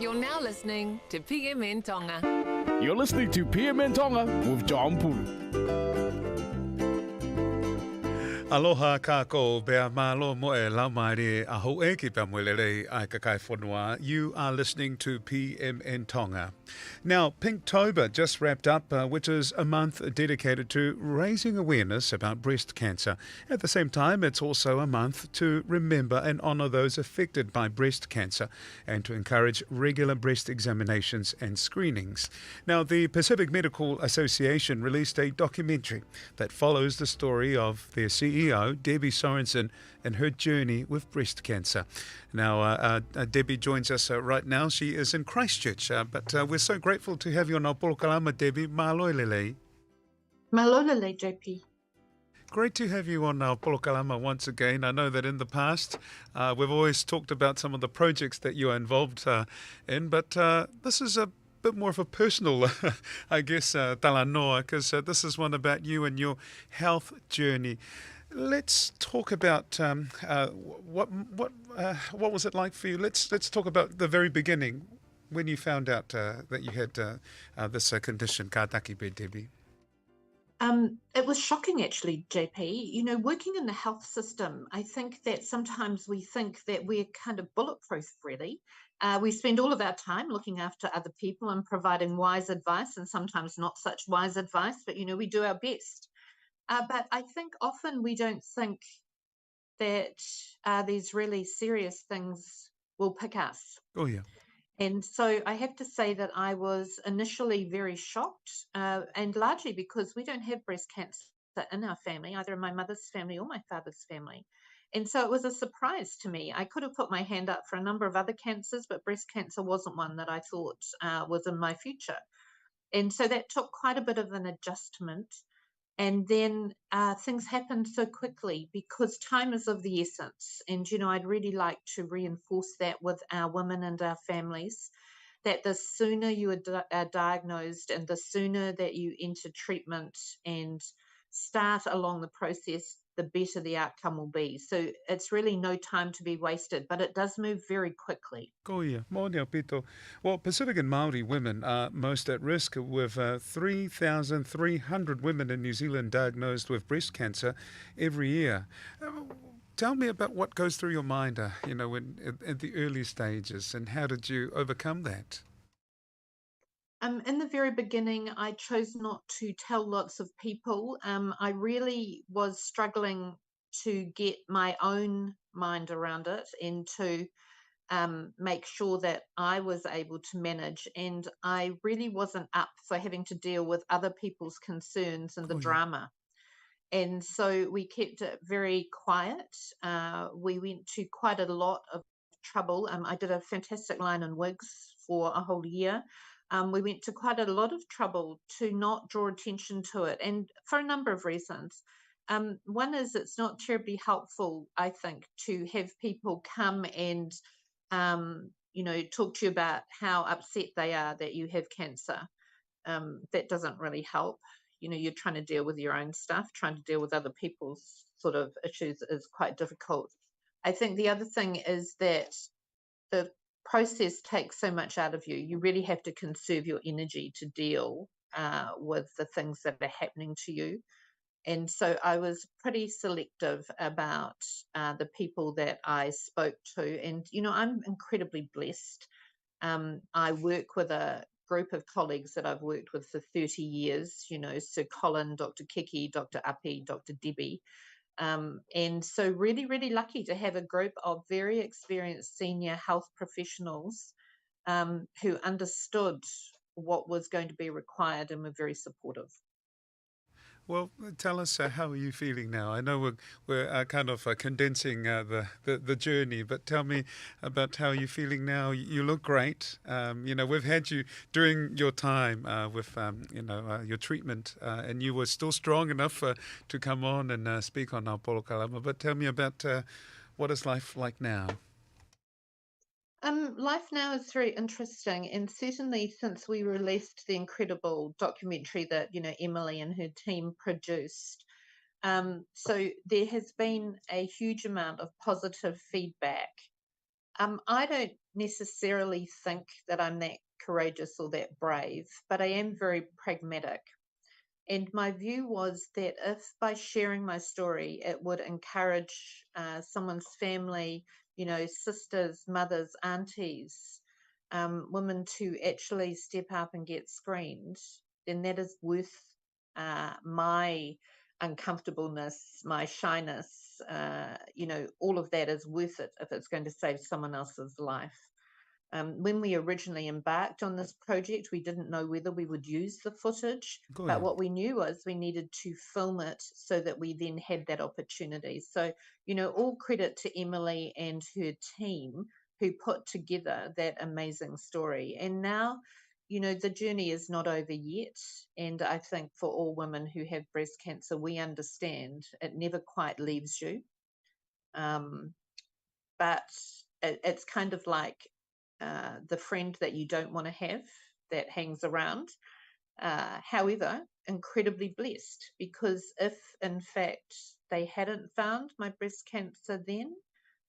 You're now listening to PMN Tonga. You're listening to PMN Tonga with John Pulu. Aloha kako bea malo mo e laumaere a ho e ki pea moelere ai kakai whanua. You are listening to PMN Tonga. Now, Pinktober just wrapped up, which is a month dedicated to raising awareness about breast cancer. At the same time, it's also a month to remember and honour those affected by breast cancer and to encourage regular breast examinations and screenings. Now, the Pacific Medical Association released a documentary that follows the story of their CEO, Debbie Sorensen, and her journey with breast cancer. Now, Debbie joins us right now. She is in Christchurch, but we're so grateful to have you on our Polokalama, Debbie. Maloilele. Malolele, JP. Great to have you on our Polokalama once again. I know that in the past we've always talked about some of the projects that you are involved in, but this is a bit more of a personal, I guess, talanoa, because this is one about you and your health journey. Let's talk about what was it like for you. Let's talk about the very beginning when you found out that you had this condition, kātaki be Debbie. It was shocking, actually, JP. You know, working in the health system, I think that sometimes we think that we're kind of bulletproof, really. We spend all of our time looking after other people and providing wise advice, and sometimes not such wise advice, but, you know, we do our best. But I think often we don't think that these really serious things will pick us. Oh, yeah. And so I have to say that I was initially very shocked, and largely because we don't have breast cancer in our family, either in my mother's family or my father's family. And so it was a surprise to me. I could have put my hand up for a number of other cancers, but breast cancer wasn't one that I thought was in my future. And so that took quite a bit of an adjustment. And then things happened so quickly because time is of the essence. And, you know, I'd really like to reinforce that with our women and our families, that the sooner you are diagnosed and the sooner that you enter treatment and start along the process, the better the outcome will be. So it's really no time to be wasted, but it does move very quickly. Ko ia, mō pito. Well, Pacific and Māori women are most at risk, with 3,300 women in New Zealand diagnosed with breast cancer every year. Tell me about what goes through your mind, you know, at the early stages, and how did you overcome that? In the very beginning, I chose not to tell lots of people. I really was struggling to get my own mind around it and to make sure that I was able to manage. And I really wasn't up for having to deal with other people's concerns and the drama. And so we kept it very quiet. We went to quite a lot of trouble. I did a fantastic line in wigs for a whole year. We went to quite a lot of trouble to not draw attention to it, and for a number of reasons. One is it's not terribly helpful, I think, to have people come and, you know, talk to you about how upset they are that you have cancer. That doesn't really help. You know, you're trying to deal with your own stuff, trying to deal with other people's sort of issues is quite difficult. I think the other thing is that the process takes so much out of you. You really have to conserve your energy to deal with the things that are happening to you. And so I was pretty selective about the people that I spoke to. And, you know, I'm incredibly blessed. I work with a group of colleagues that I've worked with for 30 years, you know, Sir Colin, Dr. Kiki, Dr. Api, Dr. Debbie. And so really, really lucky to have a group of very experienced senior health professionals who understood what was going to be required and were very supportive. Well, tell us, how are you feeling now? I know we're kind of condensing the journey, but tell me about how you're feeling now. You look great. You know, we've had you during your time with, you know, your treatment, and you were still strong enough to come on and speak on our Polokalama. But tell me about what is life like now? Life now is very interesting, and certainly since we released the incredible documentary that, you know, Emily and her team produced, so there has been a huge amount of positive feedback I don't necessarily think that I'm that courageous or that brave, but I am very pragmatic. And my view was that if by sharing my story, it would encourage someone's family, sisters, mothers, aunties, women to actually step up and get screened, then that is worth my uncomfortableness, my shyness, all of that is worth it if it's going to save someone else's life. When we originally embarked on this project, we didn't know whether we would use the footage, but Koia. what we knew was we needed to film it so that we then had that opportunity. So, all credit to Emily and her team who put together that amazing story. And now, the journey is not over yet. And I think for all women who have breast cancer, we understand it never quite leaves you. But it's kind of like the friend that you don't want to have that hangs around. However, incredibly blessed, because if in fact they hadn't found my breast cancer then,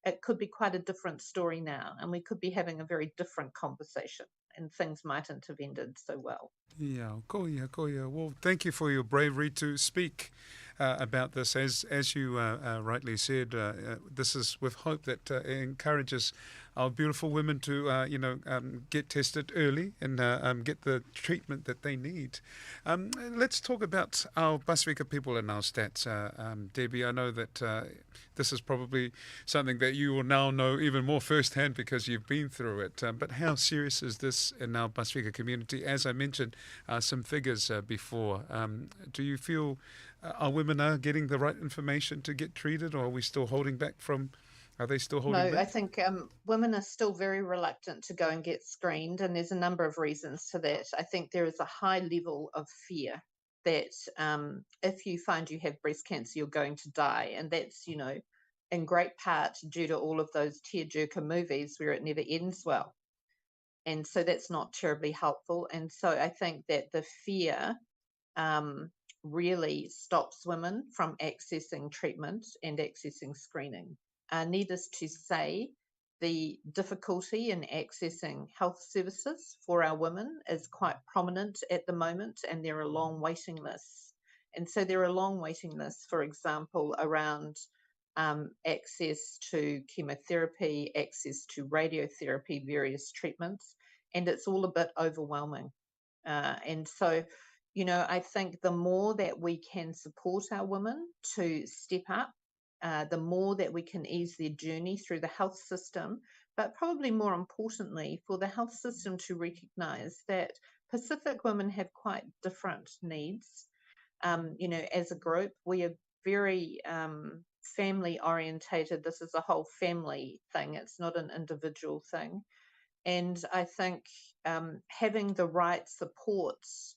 it could be quite a different story now, and we could be having a very different conversation, and things mightn't have ended so well. Yeah, koia, koia. Well, thank you for your bravery to speak about this. As you rightly said, this is with hope that it encourages our beautiful women to, get tested early and get the treatment that they need. Let's talk about our Pasifika people and our stats, Debbie. I know that this is probably something that you will now know even more firsthand because you've been through it. But how serious is this in our Pasifika community? As I mentioned, some figures before. Do you feel our women are getting the right information to get treated, or are we still holding back from? Are they still holding No, back? I think women are still very reluctant to go and get screened, and there's a number of reasons to that. I think there is a high level of fear that if you find you have breast cancer, you're going to die. And that's, in great part due to all of those tearjerker movies where it never ends well. And so that's not terribly helpful. And so I think that the fear really stops women from accessing treatment and accessing screening. Needless to say, the difficulty in accessing health services for our women is quite prominent at the moment, and there are long waiting lists. And so there are long waiting lists, for example, around access to chemotherapy, access to radiotherapy, various treatments, and it's all a bit overwhelming. And so, I think the more that we can support our women to step up, the more that we can ease their journey through the health system, but probably more importantly, for the health system to recognise that Pacific women have quite different needs. As a group, we are very family orientated. This is a whole family thing, it's not an individual thing. And I think having the right supports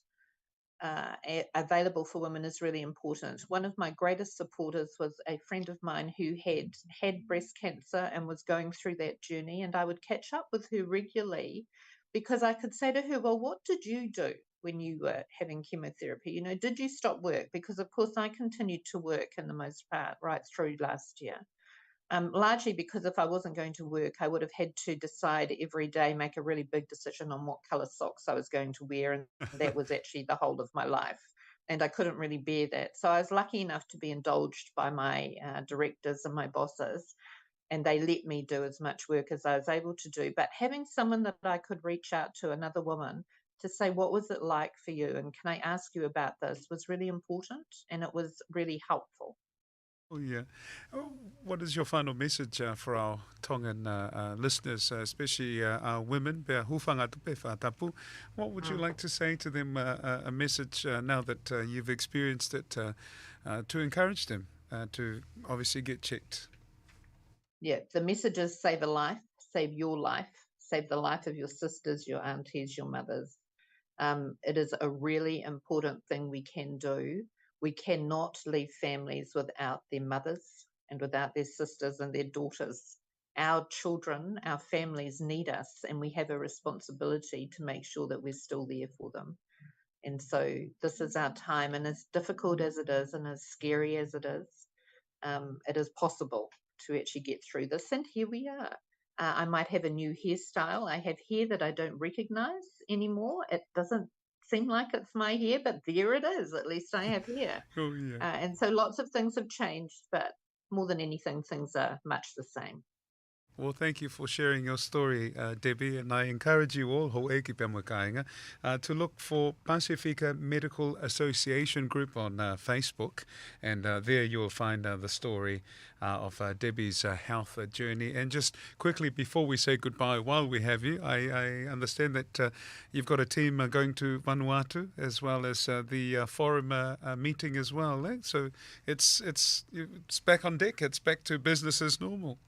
available for women is really important. One of my greatest supporters was a friend of mine who had breast cancer and was going through that journey. And I would catch up with her regularly because I could say to her, well, what did you do when you were having chemotherapy? Did you stop work? Because, of course, I continued to work in the most part right through last year. Largely because if I wasn't going to work, I would have had to decide every day, make a really big decision on what colour socks I was going to wear. And that was actually the whole of my life. And I couldn't really bear that. So I was lucky enough to be indulged by my directors and my bosses. And they let me do as much work as I was able to do. But having someone that I could reach out to, another woman, to say, what was it like for you? And can I ask you about this, was really important. And it was really helpful. Oh, yeah. What is your final message for our Tongan listeners, especially our women? What would you like to say to them, a message now that you've experienced it, to encourage them to obviously get checked? Yeah, the message is save a life, save your life, save the life of your sisters, your aunties, your mothers. It is a really important thing we can do. We cannot leave families without their mothers and without their sisters and their daughters. Our children, our families need us, and we have a responsibility to make sure that we're still there for them. And so this is our time, and as difficult as it is and as scary as it is possible to actually get through this. And here we are. I might have a new hairstyle. I have hair that I don't recognize anymore. It doesn't seem like it's my hair, but there it is. At least I have hair. Oh, yeah. And so lots of things have changed, but more than anything, things are much the same. Well, thank you for sharing your story, Debbie, and I encourage you all, ho'eki pia moe kāinga, to look for Pacifica Medical Association group on Facebook, and there you will find the story of Debbie's health journey. And just quickly, before we say goodbye, while we have you, I understand that you've got a team going to Vanuatu as well as the forum meeting as well. Eh? So it's back on deck. It's back to business as normal.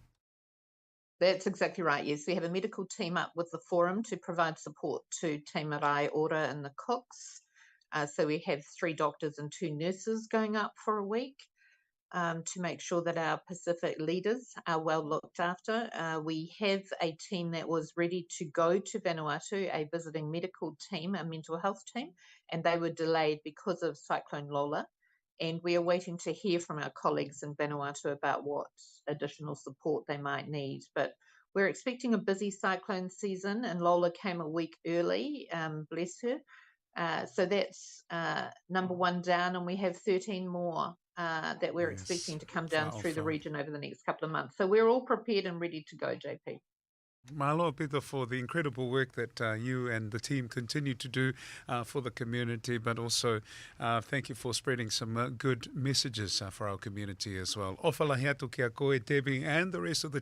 That's exactly right. Yes, we have a medical team up with the forum to provide support to Te Marae Ora and the cooks. So we have 3 doctors and 2 nurses going up for a week to make sure that our Pacific leaders are well looked after. We have a team that was ready to go to Vanuatu, a visiting medical team, a mental health team, and they were delayed because of Cyclone Lola. And we are waiting to hear from our colleagues in Vanuatu about what additional support they might need. But we're expecting a busy cyclone season, and Lola came a week early, bless her. So that's number 1 down, and we have 13 more that we're expecting to come down through the region over the next couple of months. So we're all prepared and ready to go, JP. Malo Peter, for the incredible work that you and the team continue to do for the community, but also thank you for spreading some good messages for our community as well. Ofalahi atu ki a koe, Debbie, and the rest of the